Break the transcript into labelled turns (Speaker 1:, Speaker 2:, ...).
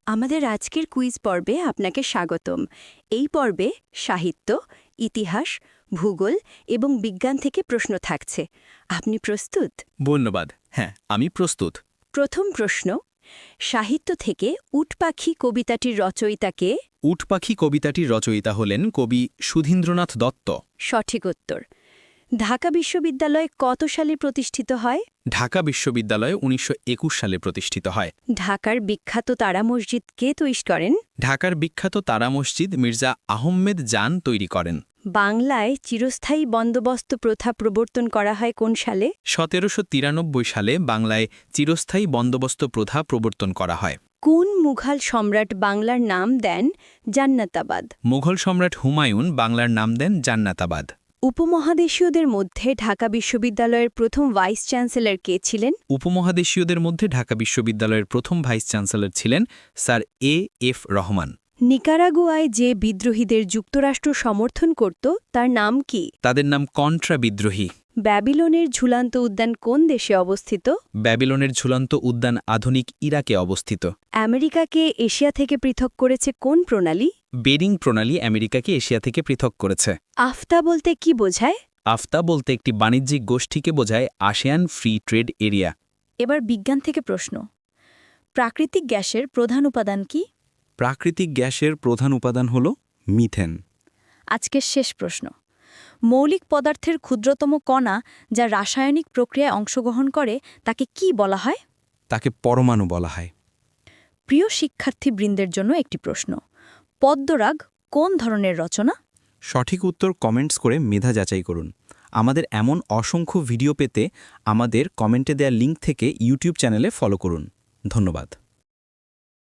Speaker 1: আমাদের আজকের কুইজ পর্বে আপনাকে স্বাগতম। এই পর্বে সাহিত্য, ইতিহাস, ভূগোল এবং বিজ্ঞান থেকে প্রশ্ন থাকছে। আপনি প্রস্তুত?
Speaker 2: ধন্যবাদ। হ্যাঁ, আমি প্রস্তুত।
Speaker 1: প্রথম প্রশ্ন, সাহিত্য থেকে উট পাখি কবিতাটির রচয়িতাকে?
Speaker 2: উট পাখি কবিতাটির রচয়িতা হলেন কবি সুধীন্দ্রনাথ দত্ত।
Speaker 1: সঠিক উত্তর। ঢাকা বিশ্ববিদ্যালয় কত সালে প্রতিষ্ঠিত হয়?
Speaker 2: ঢাকা বিশ্ববিদ্যালয় ১৯২১ সালে প্রতিষ্ঠিত হয়।
Speaker 1: ঢাকার বিখ্যাত তারা মসজিদ কে তৈরি করেন?
Speaker 2: ঢাকার বিখ্যাত তারা মসজিদ মির্জা আহমেদ জান তৈরি করেন।
Speaker 1: বাংলায় চিরস্থায়ী বন্দোবস্ত প্রথা প্রবর্তন করা হয় কোন সালে?
Speaker 2: ১৭৯৩ সালে বাংলায় চিরস্থায়ী বন্দোবস্ত প্রথা প্রবর্তন করা হয়।
Speaker 1: কোন মুঘল সম্রাট বাংলার নাম দেন জান্নাতাবাদ?
Speaker 2: মুঘল সম্রাট হুমায়ুন বাংলার নাম দেন জান্নাতাবাদ।
Speaker 1: উপমহাদেশীয়দের মধ্যে ঢাকা বিশ্ববিদ্যালয়ের প্রথম ভাইস চ্যান্সেলর কে ছিলেন?
Speaker 2: উপমহাদেশীয়দের মধ্যে ঢাকা বিশ্ববিদ্যালয়ের প্রথম ভাইস চ্যান্সেলর ছিলেন স্যার এফ রহমান।
Speaker 1: নিকারাগুয়ায় যে বিদ্রোহীদের যুক্তরাষ্ট্র সমর্থন করত তার নাম কি?
Speaker 2: তাদের নাম কন্ট্রা বিদ্রোহী।
Speaker 1: ব্যাবিলনের ঝুলন্ত উদ্যান কোন দেশে অবস্থিত?
Speaker 2: ব্যাবিলনের ঝুলন্ত উদ্যান আধুনিক ইরাকে অবস্থিত।
Speaker 1: আমেরিকাকে এশিয়া থেকে পৃথক করেছে কোন প্রণালী?
Speaker 2: বেরিং প্রণালী আমেরিকাকে এশিয়া থেকে পৃথক করেছে।
Speaker 1: আফতা বলতে কি বোঝায়?
Speaker 2: আফতা বলতে একটি বাণিজ্যিক গোষ্ঠীকে বোঝায় আসিয়ান ফ্রি ট্রেড এরিয়া।
Speaker 1: এবার বিজ্ঞান থেকে প্রশ্ন, প্রাকৃতিক গ্যাসের প্রধান উপাদান কি?
Speaker 2: প্রাকৃতিক গ্যাসের প্রধান উপাদান হল মিথেন।
Speaker 1: আজকের শেষ প্রশ্ন, মৌলিক পদার্থের ক্ষুদ্রতম কণা যা রাসায়নিক প্রক্রিয়ায় অংশগ্রহণ করে তাকে কি বলা হয়?
Speaker 2: তাকে পরমাণু বলা হয়।
Speaker 1: প্রিয় শিক্ষার্থীবৃন্দের জন্য একটি প্রশ্ন, পদ্মরাগ কোন ধরনের রচনা?
Speaker 2: সঠিক উত্তর কমেন্টস করে মেধা যাচাই করুন। আমাদের এমন অসংখ্য ভিডিও পেতে আমাদের কমেন্টে দেওয়া লিঙ্ক থেকে ইউটিউব চ্যানেলে ফলো করুন। ধন্যবাদ।